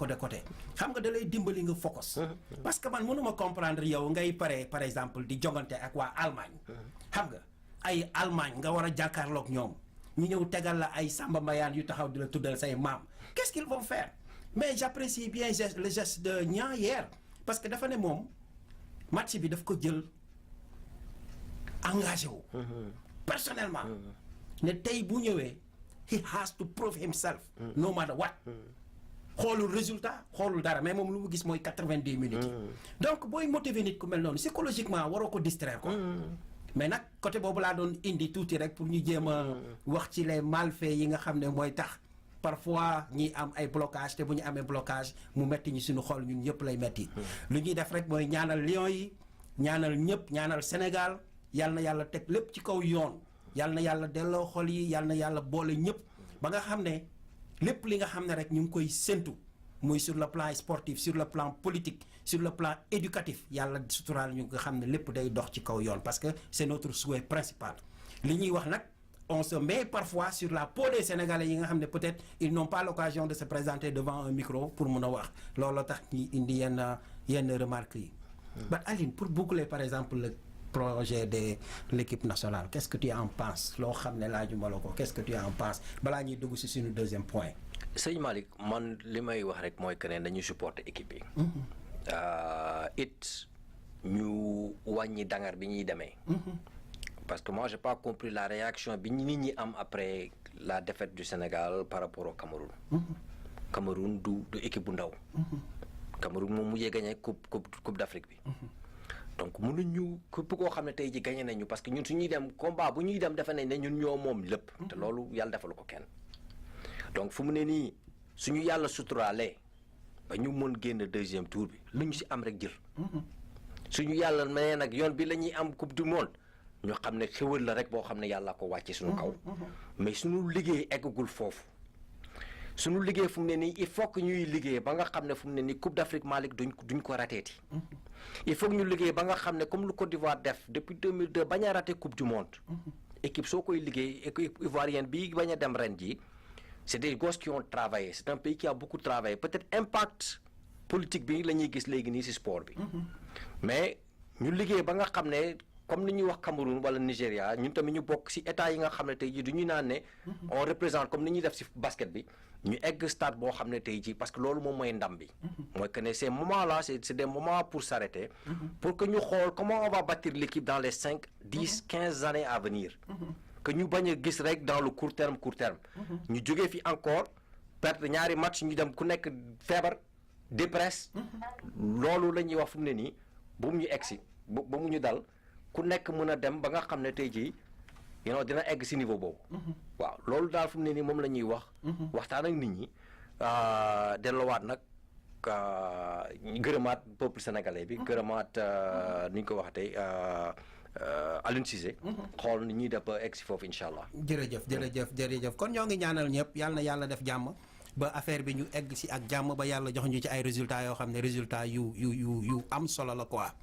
xam nga da lay dimbali nga focus. parce que man mënuma comprendre yow ngay pare par exemple di jongante ak waa Allemagne. xam nga ay Allemagne nga war a jàkkaarloog ñoom ñu ñëw tegal la ay Samba Mbayaan yu taxaw di la tuddal say maam qu'est-ce qu'ils vont faire mais j'apprécie bien le geste de Niang hier parce que dafa ne moom match bi daf ko jël engagé wu. personnellement ne tey bu ñëwee. he has to prove himself. no matter what. xoolul résultat xoolul dara mais moom lu mu gis mooy 90 minutes. donc booy motiver nit ku mel noonu psychologiquement waroo ko distraire ko. mais nag côté boobu laa doon indi tuuti rek pour ñu jéem a wax ci les malfaits yi nga xam ne mooy tax parfois ñi am ay blocage te bu ñu amee blocage mu metti ñu suñu xol ñun ñëpp lay metti. lu ñuy def rek mooy ñaanal Lions yi ñaanal ñëpp ñaanal Sénégal yal na yàlla teg lépp ci kaw yoon. yàlla na yàlla delloo xol yi yàlla na yàlla boole ñëpp ba nga xam ne lépp li nga xam ne rek ñu ngi koy séntu muy sur le plan sportif sur le plan politique sur le plan éducatif yàlla suturaal ñu nga xam ne lépp day dox ci kaw yoon parce que c'est notre souhait principal. li ñuy wax nag on se met parfois sur la peau des Sénégalais yi nga xam ne peut-être ils n'ont pas l'occasion de se présenter devant un micro pour mun a wax loolu tax ñi indi yenn remarques yi. ba Aline pour boucler par exemple le projet de l'équipe nationale qu'est-ce que tu en penses loo xam ne laajuma la ko qu'est-ce que tu en penses balaa ñuy dugg ci suñu deuxième point. sëñ Malick man li may wax rek mooy que ne dañuy supporter équipe yi. it ñu wàññi dangar bi ñuy demee. parce que moi j'ai pas compris la réaction bi nit ñi am après la défaite du Sénégal par rapport au Cameroun. Cameroun du équipe bu ndaw. Cameroun moom mujjee gagné coupe d'Afrique bi. donc mënuñu képp koo xam ne tey ji gagné nañu parce que ñun suñuy dem combat bu ñuy dem defe nañ ne ñun ñoo moom lépp. te loolu yàlla defalu ko kenn. donc fu mu ne nii suñu yàlla suturaalee ba ñu mën génn deuxième tour bi lu ñu si am rek jël. suñu yàlla nee nag yoon bi la ñuy am coupe du monde ñu xam ne xéwal la rek boo xam ne yàlla ko wàcce suñu kaw. mais suñu liggéey eggagul foofu. suñu liggéey fu mu ne nii il faut que ñuy liggéey ba nga xam ne fu mu ne nii Coupe d'Afrique Malick duñ ko rateeti. il faut que ñu liggéey ba nga xam ne comme lu Côte d'Ivoire def depuis 2002 bañ a raté Coupe du Monde. équipe soo koy liggéey équipe ivoirienne bi bañ a dem ren ji c'est des gosses qui ont travaillé c'est un pays qui a beaucoup travaillé peut-être impact politique bi la ñuy gis léegi nii ci sport bi. mais ñu liggéey ba nga xam ne comme ni ñuy wax Cameroun wala Nigéria ñun tamit ñu bokk ci état yi nga xam ne tey jii du ñu naan ne. on représente comme ni ñuy def ci basket bi. ñu egg stade boo xam ne tey jii parce que loolu moom mooy ndam bi. mooy que ne ces moments là c'est des moments pour s'arrêter. pour que ñu xool comment on va bâtir l'équipe dans les 5, 10, 15 années à venir. que ñu bañ a gis rek dans le court terme. ñu jógee fi encore perdre ñaari match ñu dem ku nekk feebar dépresse. loolu la ñuy wax fu mu ne nii bu mu ñu egg si ba mu ñu dal ku nekk mën a dem ba nga xam ne tey jii. dina egg ci niveau boobu. waaw loolu daal fu mu ne nii moom la ñuy wax. waxtaan ak nit ñi delloowaat nag gërëmaat peuple sénégalais bi. gërëmaat ni ñu ko waxatee Aliou Cissé. xool ni ñuy def ba egg ci foofu incha allah. jërëjëf kon ñoo ngi ñaanal ñëpp yal na yàlla def jàmm ba affaire bi ñu egg ci ak jàmm ba yàlla jox ñu ci ay résultats yoo xam ne résultats yu am solo la quoi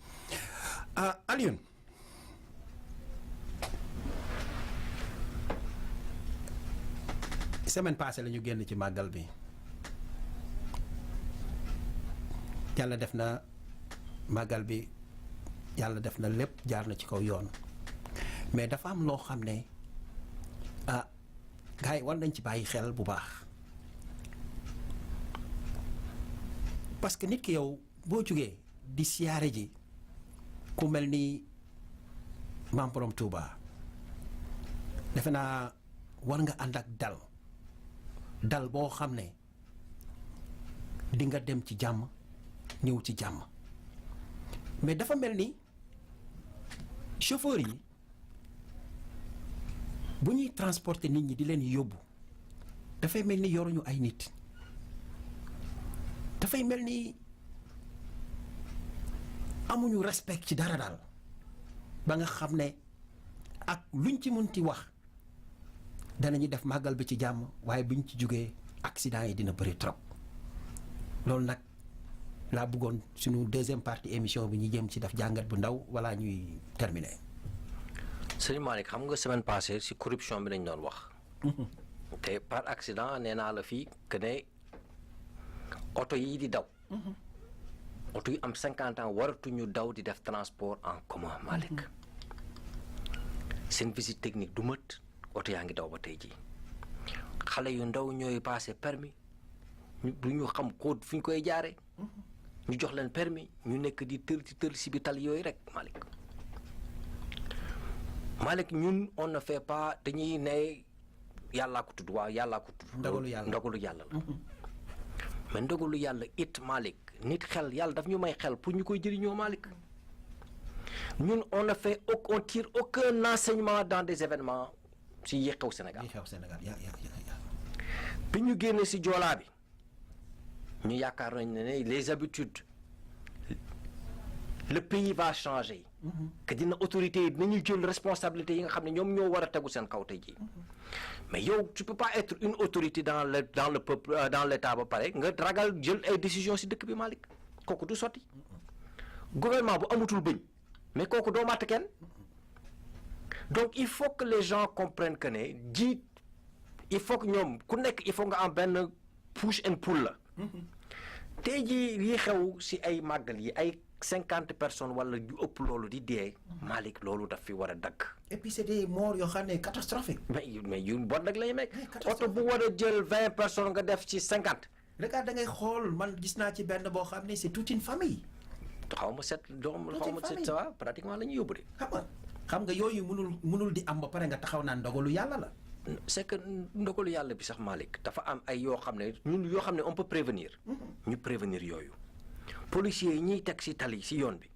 Aliou. semaine passée la ñu génn ci màggal bi yàlla def na màggal bi yàlla def na lépp jaar na ci kaw yoon mais dafa am loo xam ne gars yi war nañ ci bàyyi xel bu baax parce que nit ki yow boo jógee di siyaare ji ku mel ni Maam Borom Touba defe naa war nga ànd ak dal boo xam ne di nga dem ci jàmm ñëw ci jàmm mais dafa mel ni chauffeur yi bu ñuy transporter nit ñi di leen yóbbu dafay mel ni yoruñu ay nit dafay mel ni amuñu respect ci dara daal ba nga xam ne ak luñ ci mënti wax danañu def màggal bi ci jàmm waaye buñ ci jógee accident yi dina bëri trop loolu nag laa bëggoon suñu deuxième partie émission bi ñu jëm ci daf jàngat bu ndaw wala ñuy terminer. Sëñ Malick xam nga semaine passée ci corruption bi lañ doon wax. te par accident nee naa la fii que ne oto yii di daw. oto yu am 50 ans waratuñu daw di def transport en commun Malick. seen visite technique du mët oto yaa ngi daw ba tey jii xale yu ndaw ñooy passé permis du ñu xam code fu ñu koy jaaree. ñu jox leen permis ñu nekk di tël si bi tali yooyu rek Malick ñun on ne fait pas dañuy ne yàllaa ko tudd waaw yàllaa ko tudd. ndogalu yàlla la. mais ndogalu yàlla it Malick nit xel yàlla daf ñu may xel pour ñu koy jëriñoo Malick ñun on ne fait on tire aucun enseignement dans des événements si yi xew Sénégal. bi ñu génnee si joolaa bi ñu yaakaar nañ ne les habitudes le pays va changer. que dina autorité yi dinañu jël responsabilité yi nga xam ne ñoom ñoo war a tegu seen kaw tey jii. mais yow tu peux pas être une autorité dans le peuple dans l'état ba pare nga ragal jël ay décisions si dëkk bi Malick kooku du sotti. gouvernement bu amatul bëñ mais kooku doo màtt kenn. donc il faut que les gens comprennent que ne jiit il faut que ñoom ku nekk il faut nga am benn push and pull la. tey jii lii xew si ay màggal yi ay 50 personnes wala yu ëpp loolu di dee. Malick loolu daf fi war a dagg. et puis c'est des morts yoo xam ne catastrophique. mais yu bon nag lay nekk. oto bu war a jël 20 personnes nga def ci 50. regarde da ngay xool man gis naa ci benn boo xam ne c'est toute une famille. xaw ma set doom xaw ma set ça va pratiquement la ñuy yóbbu de. xam nga yooyu mënul di am ba pare nga taxaw naan ndogalu yàlla la. c'est que ndogalu yàlla bi sax Malick dafa am ay yoo xam ne ñun yoo xam ne on peut prévenir. ñu prévenir yooyu. policiers yi ñuy teg si tali si yoon bi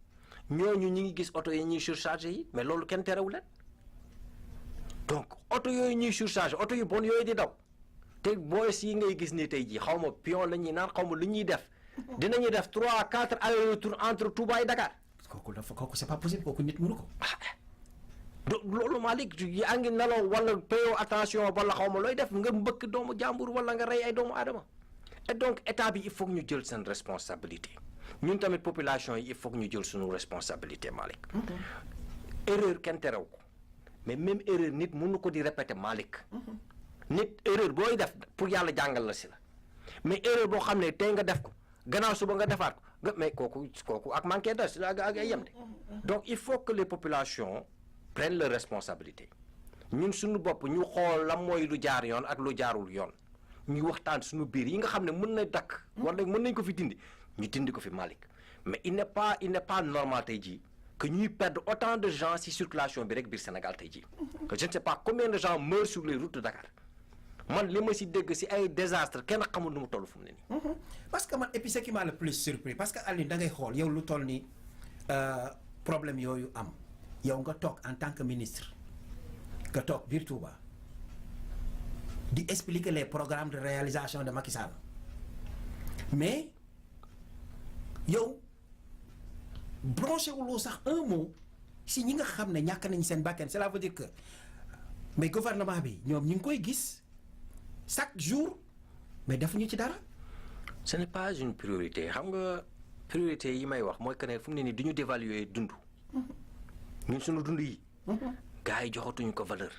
ñooñu ñu ngi gis oto yi ñuy surchargé yi mais loolu kenn terewu leen donc oto yooyu ñuy surchargé oto yu bon yooyu di daw te boos yi ngay gis ni tey jii xaw ma pion la ñuy naan xaw ma lu ñuy def dinañuy def 3 4 allers-retours entre Touba et Dakar. kooku c'est pas possible kooku nit mënu ko. loolu Malick yaa ngi nelaw wala payoo attention wala xaw ma looy def nga mbëkk doomu jàmbur wala nga rey ay doomu aadama et donc état bi il faut que ñu jël seen responsabilité ñun tamit population yi il faut que ñu jël suñu responsabilité Malick. erreur kenn terew ko mais même erreur nit mënu ko di répéter Malick. nit erreur booy def pour yàlla jàngal la si la mais erreur boo xam ne tey nga def ko gannaaw suba nga defaat ko mais kooku ak manqué des ak yem de donc il faut que les populations prennent leur responsabilité ñun suñu bopp ñu xool la mooy lu jaar yoon ak lu jaarul yoon ñu waxtaan suñu biir yi nga xam ne mën na dakk wala mën nañ ko fi dindi ñu dindi ko fi Malick mais il n'est pas normal tey jii que ñuy perdre autant de gens ci circulation bi rek biir Sénégal tey jii que je ne sais pas combien de gens meurent sur les routes de Dakar man li ma ci dégg ci ay désastres kenn xamul nu mu toll fu mu ne nii. parce que man et puis ce qui m'a le plus surpris parce que Alioune da ngay xool yow lu toll ni problème yooyu am yow nga toog en tant que ministre nga toog biir Touba di expliquer les programmes de réalisation de Macky Sall mais yow branché wuloo sax un mot si ñi nga xam ne ñàkk nañ seen bakkan cela veut dire que mais gouvernement bi ñoom ñu ngi koy gis chaque jour mais defuñu ci dara. ce n'est pas une priorité xam nga priorité yi may wax mooy que ne fu mu ne nii du ñu dévaluer dund. ñun suñu dund yi. gars yi joxatuñu ko valeur.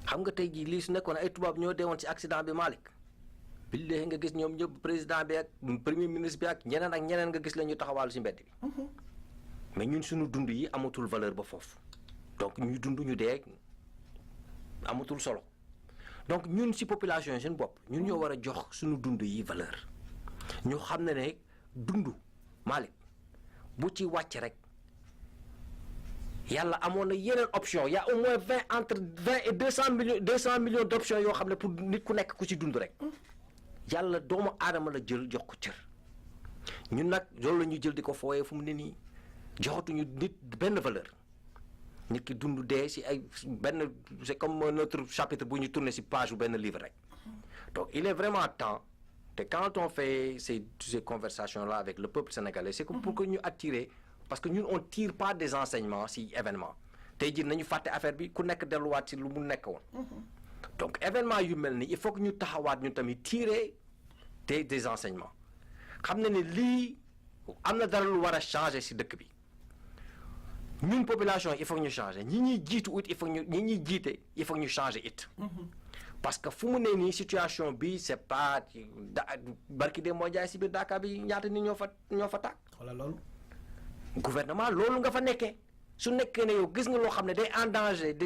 xam nga tey jii lii su nekkoon ay tubaab ñoo deewoon ci accident bi Malick. billahi nga gis ñoom ñëpp président bi ak premier ministre bi ak ñeneen nga gis la ñu taxawaalu ci mbedd bi. mais ñun suñu dund yi amatul valeur ba foofu. donc ñu dund ñu dee amatul solo donc ñun ci population yi seen bopp ñun ñoo war a jox suñu dund yi valeur ñu xam ne dund Malick bu ci wàcc rek yàlla amoon na yeneen option y a au moins entre 20 et 200 millions d'options yoo xam ne pour nit ku nekk ku ci dund rek yàlla doomu aadama la jël jox ko cër ñun nag loolu la ñuy jël di ko fooyee fu mu ne nii joxatuñu nit benn valeur nit ki dund dee ci ay benn c'est comme notre chapitre bu ñu tourné ci page bu benn livre rek donc il est vraiment temps te quand on fait ces conversations là avec le peuple sénégalais c'est que pour que ñu attirer parce que ñun on tire pas des enseignements ci événement tey jii nañu fàtte affaire bi ku nekk delluwaat ci lu mu nekk woon donc événement yu mel ni il faut que ñu taxawaat ñu tamit tirer des enseignements xam na ne lii am na dara lu war a changer ci dëkk bi ñun population il faut ñu changer ñi ñuy jiitu it il faut ñu ñi ñuy jiite il faut ñu changer it. parce que fu mu ne nii situation bi c'est pas barki de moo jaay ci biir Dakar bi ñaata nit ñoo fa tàkk. wala loolu. gouvernement loolu nga fa nekkee su nekkee ne yow gis nga loo xam ne day en danger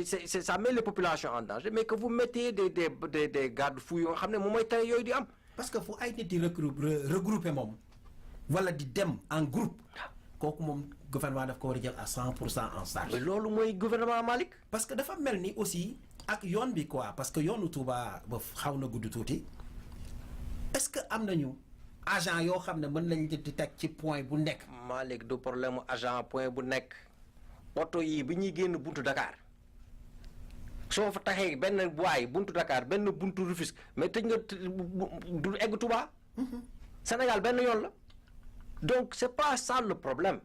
ça met les populations en danger mais que vous mettez des garde-fous yoo xam ne moom mooy tere yooyu di am. parce que fu ay nit di regrouper moom wala di dem en groupe kooku moom gouvernement daf ko war a jël à 100% en charge. loolu mooy gouvernement Malick. parce que dafa mel ni aussi ak yoon bi quoi parce que yoonu Touba ba xaw na gudd tuuti est-ce que am nañu agent yoo xam ne mën nañ di teg ci point bu nekk. Malick du problème agent point bu nekk oto yi bi ñuy génn buntu Dakar soo fa taxee benn buwaay buntu Dakar benn buntu Rufisque mais tëj nga du egg Touba. Sénégal benn yoon la donc c'est pas ça le problème.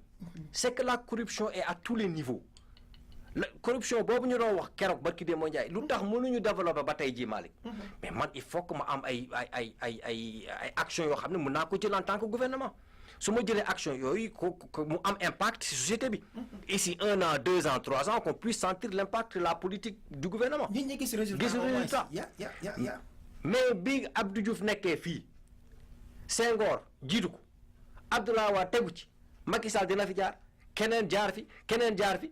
c'est que la corruption est à tous les niveaux. la corruption boobu ñu doon wax keroog barki de moo Njaay lu tax mënuñu développer ba tey jii Malick. mais man il faut que ma am ay actions yoo xam ne mën naa ko jël en tant que gouvernement su ma jëlee action yooyu ko mu am impact ci société bi. ici 1 an 2 ans 3 ans qu'on puisse sentir l'impact de la politique du gouvernement. nit ñi gis résultat mais bi Abdou Diouf nekkee fii Senghor jiitu ko Abdoulaye Wade tegu ci Macky Sall dina fi jaar keneen jaar fi keneen jaar fi.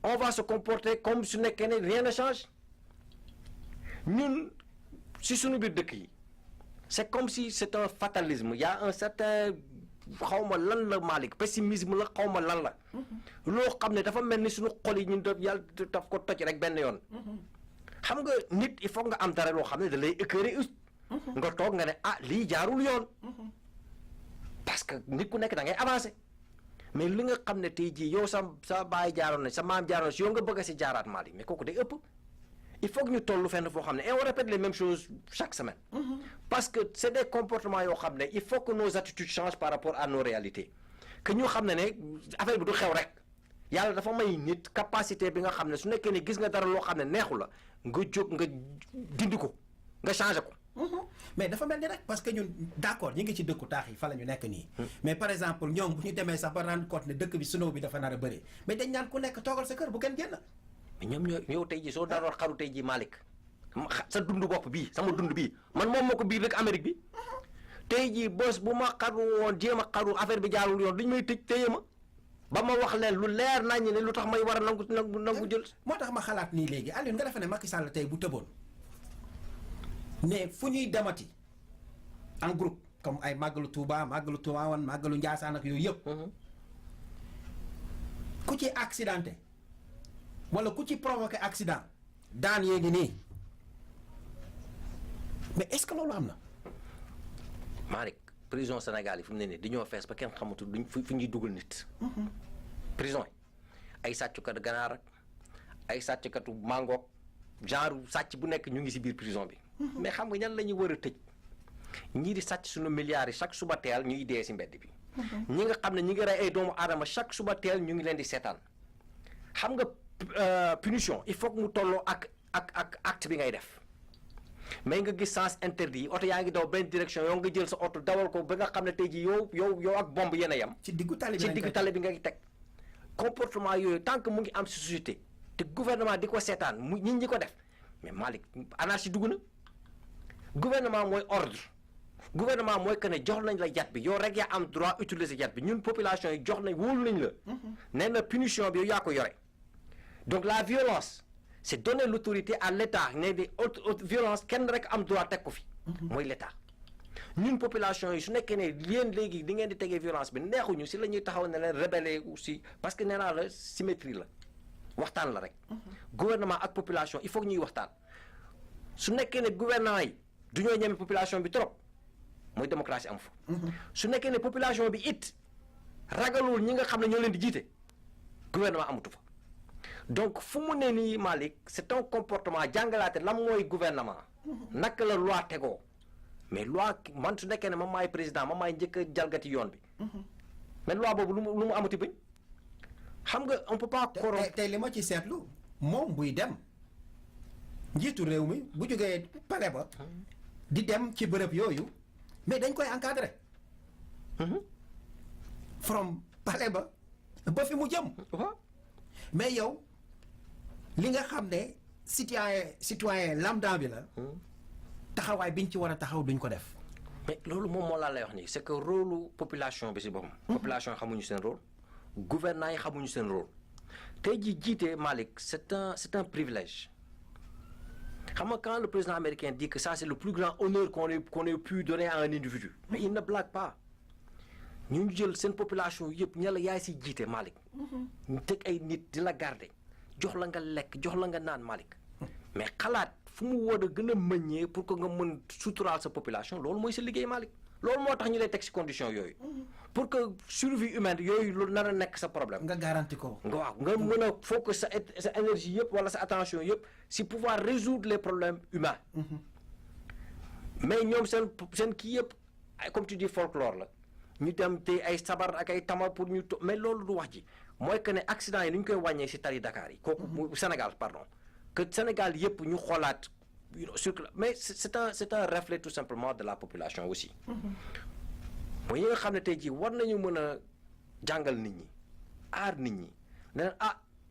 on va se comporter comme su nekkee ne rien ne change ñun si suñu biir dëkk yi c'est comme si c'est un fatalisme il y a un certain xawma lan la Malick pessimisme la xawma lan la loo xam ne dafa mel ni suñu xol yi ñun yàlla daf ko toj rek benn yoon xam nga nit il faut nga am dara loo xam ne da lay écœurer nga toog nga ne ah lii jaarul yoon parce que nit ku nekk da ngay avancer mais li nga xam ne tey jii yow sa baay jaaroon na sa maam jaaroon na si yow nga bëgg a si jaaraat Malick mais kooku day ëpp il faut que ñu toll fenn foo xam ne et on répète les mêmes choses chaque semaine. parce que c'est des comportements yoo xam ne il faut que nos attitudes changent par rapport à nos réalités que ñu xam ne affaire bi du xew rek yàlla dafa may nit capacité bi nga xam ne su nekkee ne gis nga dara loo xam ne neexu la nga jóg nga dindi ko nga changer ko. mais dafa mel ni rek parce que ñun d'accord ñu ngi ci dëkku taax yi fa la ñu nekk nii. mais par exemple ñoom bu ñu demee sax ba rendre compte ne dëkk bi snow bi dafa nar a bëri mais dañ naan ku nekk toogal sa kër bu kenn génn. mais ñoom yow tey jii soo daroon xaru tey jii Malick sa dund bopp bii sama dund bii man moom moo ko biir rek Amérique bi tey jii bés bu ma xaru woon jéem a xaru affaire bi jaarul yoon duñ may tëj téye ma ba ma wax leen lu leer nañu ne lu tax may war a nangu jël. moo tax ma xalaat nii léegi Alioune nga defe ne Macky Sall tey bu tëboon mais fu ñuy demati en groupe comme ay màggalu Touba màggalu Tivaouane màggalu Ndiassane ak yooyu yëpp. ku ci accidenté wala ku ci provoqué accident daan yee ngi nii mais est-ce que loolu am na. Malick prison Sénégal yi fu mu ne nii dañoo fees ba kenn xamatul duñ fu ñuy dugal nit. prison yi ay sàccukatu ganaar ak ay sàccukatu mangoog genre sàcc bu nekk ñu ngi ci biir prison bi. mais xam nga ñan la ñuy war a tëj ñii di sàcc suñu milliards yi chaque suba teel ñuy dee ci mbedd bi. ñi nga xam ne ñi ngi rey ay doomu aadama chaque suba teel ñu ngi leen di seetaan xam nga punition il faut que mu tolloo ak acte bi ngay def mais nga gis sens interdit yi oto yaa ngi daw benn direction yow nga jël sa oto dawal ko ba nga xam ne tey jii yow ak bombe yéen a yem. ci diggu tali bi ngay teg comportement yooyu tant que mu ngi am ci société te gouvernement di ko seetaan mu nit ñi ko def mais Malick anarchie dugg na gouvernement mooy ordre. gouvernement mooy que ne jox nañ la jat bi yow rek yaa am droit utiliser jat bi ñun population yi jox nañ wóolu nañ la. nee na punition bi yow yaa ko yore. donc la violence c'est donner l'autorité à l'État ne di haute violence kenn rek am droit teg ko fi. mooy l'État ñun population yi su nekkee ne yéen léegi di ngeen di tegee violence bi neexuñu si la ñuy taxaw ne leen rebeller aussi parce que nee naa la symétrie la waxtaan la rek. gouvernement ak population il faut que ñuy waxtaan su nekkee ne gouvernement yi du ñoo ñeme population bi trop. mooy démocratie am fa. su nekkee ne population bi it ragalul ñi nga xam ne ñoo leen di jiite gouvernement amatu fa donc fu mu ne nii Malick c'est un comportement jàngalaate lan mooy gouvernement. naka la loi tegoo mais loi man su nekkee ne man maay président man maay njëkk a jalgati yoon bi. mais loi boobu lu mu amati bañ xam nga on peut pas. tey li ma ci seetlu moom buy dem njiitu réew mi bu jógee palais ba di dem ci bërëb yooyu. mais dañ koy encadrer from palais ba fi mu jëm. mais yow li nga xam ne citoyen lambda bi la. taxawaay biñ ci war a taxaw duñ ko def. mais loolu moom moo laa lay wax nii c'est que rôle population bi si boppam. population yi xamuñu seen rôle. gouvernants yi xamuñu seen rôle. tey jii jiite Malick c'est un privilège. xam nga quand le président américain dit que ça c'est le plus grand honneur qu'on ait pu donner à un individu. mais il ne blague pas. ñu jël seen population yëpp ña la yaay si jiite Malick. ñu teg ay nit di la garder jox la nga lekk jox la nga naan Malick. mais xalaat fu mu war a gën a mëññee pour que nga mën suturaal sa population loolu mooy sa liggéey Malick. loolu moo tax ñu lay teg si condition yooyu. pour que survie humaine yooyu lu nar a nekk sa problème. nga garanti ko. waaw nga mën a focus sa énergie yëpp wala sa attention yëpp si pouvoir résoudre les problèmes humains. mais ñoom seen kii yëpp comme tu dis folklore la. ñu dem te ay sabar ak ay tama pour ñu mais loolu du wax ji mooy que ne accident yi ni ñu koy wàññee si tali Dakar yi. kooku Sénégal pardon. que Sénégal yëpp ñu xoolaat mais c'est un reflet tout simplement de la population aussi. mooy yi nga xam ne tey jii war nañu mën a jàngal nit ñi aar nit ñi ne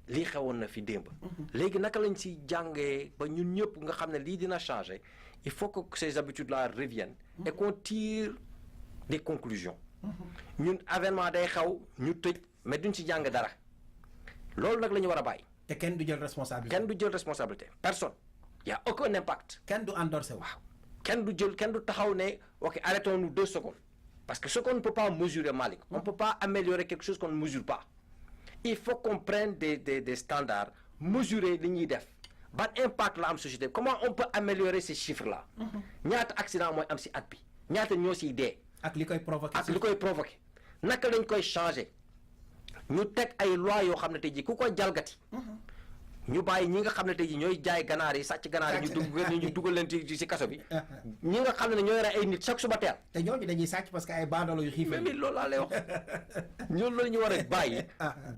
lii xewoon na fi démb. léegi naka lañ si jàngee ba ñun ñëpp nga xam ne lii dina changer il faut que ces habitudes là reviennent. et qu'on tire des conclusions. ñun avènement day xew ñu tëj mais duñ ci jàng dara loolu nag la ñu war a bàyyi. te kenn du jël responsabilité. kenn du jël responsabilité personne. y a aucun impact. kenn du endorsé waaw. kenn du taxaw ne ok arrêtons-nous 2 secondes parce que ce qu'on ne peut pas mesurer Malick. on ne peut pas améliorer quelque chose qu'on ne mesure pas. il faut qu'on prenne des standards mesurer li ñuy def ban impact la am société comment on peut améliorer ces chiffres là. ñaata accident mooy am si at bi ñaata ñoo siy dee. ak li koy provoqué naka lañ koy changer ñu teg ay loi yoo xam ne tey jii ku koy jalgati. ñu bàyyi ñi nga xam ne tey jii ñooy jaay ganaar yi sàcc ganaar yi ñu dugal leen ci kaso bi. ñi nga xam ne ñooy rey ay nit chaque suba teel. te ñooñu dañuy sàcc parce que ay baadoolo yu xiif. mais loolu laa lay wax ñooñu la ñu war a bàyyi.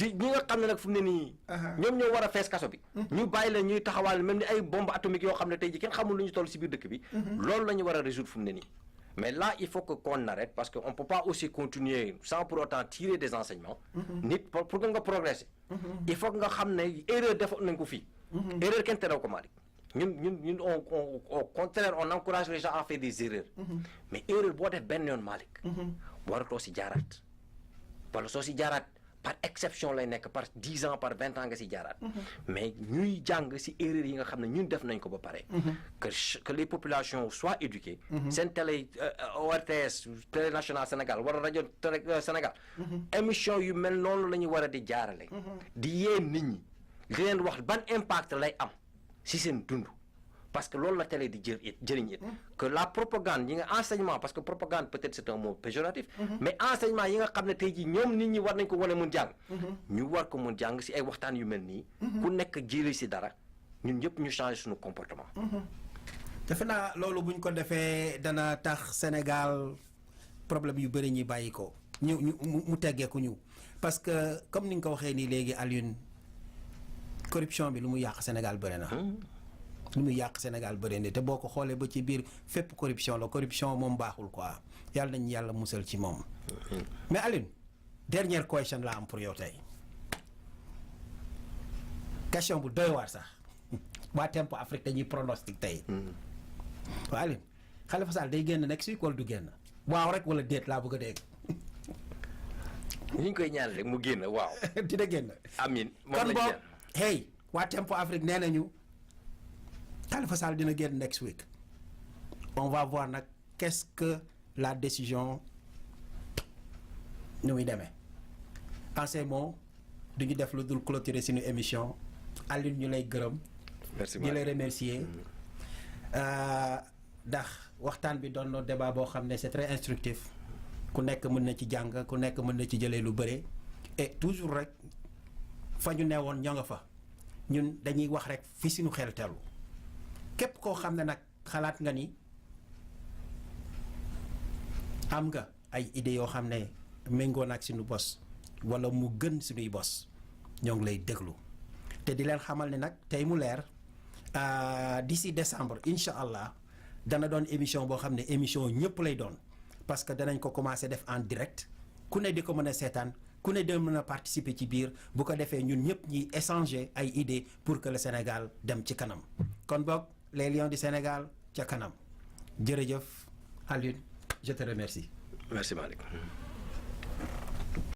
ñi nga xam ne nag fu mu ne nii. ñoom ñoo war a fees kaso bi. ñu bàyyi leen ñuy taxawaal même ni ay bombe atomique yoo xam ne tey jii kenn xamul lu ñu toll si biir dëkk bi. loolu la ñu war a résoudre fu mu ne nii. mais là il faut qu'on arrête parce que on peut pas aussi continuer sans pour autant tirer des enseignements. nit pour que nga progresser. il faut que nga xam ne erreur defoon nañ ko fii. erreur kenn terew ko Malick. ñun au contraire on encourage les gens à faire des erreurs. mais erreur boo def benn yoon Malick. waratoo si jaaraat. wala soo si jaaraat par exception lay nekk par 10 ans par 20 ans nga si jaaraat. mais ñuy jàng si erreur yi nga xam ne ñun def nañ ko ba pare. que les populations soient éduquées. seen télé ORTS télé nationale Sénégal wala rajo Sénégal. émission yu mel noonu la ñu war a di jaarale. di yee nit ñi di leen wax ban impact lay am si seen dund. parce que loolu la télé di jëriñ it que la propagande yi nga enseignement parce que propagande peut-être c'est un mot péjoratif. mais enseignement yi nga xam ne tey jii ñoom nit ñi war nañ ko wane mun jàng. ñu war ko mun jàng si ay waxtaan yu mel nii. ku nekk jëli si dara ñun ñëpp ñu changer suñu comportement. defe naa loolu buñ ko defee dana tax Sénégal problème yu bëri ñi bàyyi ko mu teggeeku ñu parce que comme ni nga ko waxee nii léegi Alioune corruption bi lu mu yàq Sénégal bëri na. lu muy yàq Sénégal bëri na te boo ko xoolee ba ci biir fépp corruption la corruption moom baaxul quoi yàlla nañu yàlla musal ci moom. mais Alioune dernière question la am pour yow tey question bu doy waar sax waa Tempo Afrique dañuy pronostic tey. waaw Alioune Khalifa Sall day génn next week wala du génn waaw rek wala déet laa bëgg a dégg. ñu ngi koy ñaan rek mu génn waaw. dina génn. amiin kon boog hey waa Tempo Afrique nee nañu. Khalifa Sall dina génn next week on va voir nag qu'est-ce que la décision nu muy demee en ces mots du ñu def lu dul clôturer suñu émission Alioune ñu lay gërëm. merci ñu lay remercier ndax waxtaan bi doon na débat boo xam ne c'est très instructif ku nekk mën na ci jàng ku nekk mën na ci jëlee lu bëre et toujours rek fa ñu ne woon ñoo nga fa ñun dañuy wax rek fi suñu xel telu képp koo xam ne nag xalaat nga ni am nga ay idées yoo xam ne méngoo na ak suñu bos wala mu gën suñuy bos ñoo ngi lay déglu te di leen xamal ne nag tey mu leer d'ici décembre incha allah dana doon émission boo xam ne émission ñëpp lay doon parce que danañ ko commencer def en direct ku ne di ko mën a seetaan ku ne dina mën a participer ci biir bu ko defee ñun ñëpp ñuy échanger ay idées pour que le Sénégal dem ci kanam kon boog les Lions du Sénégal ca kanam jërëjëf Alioune je te remercie. Merci Malick.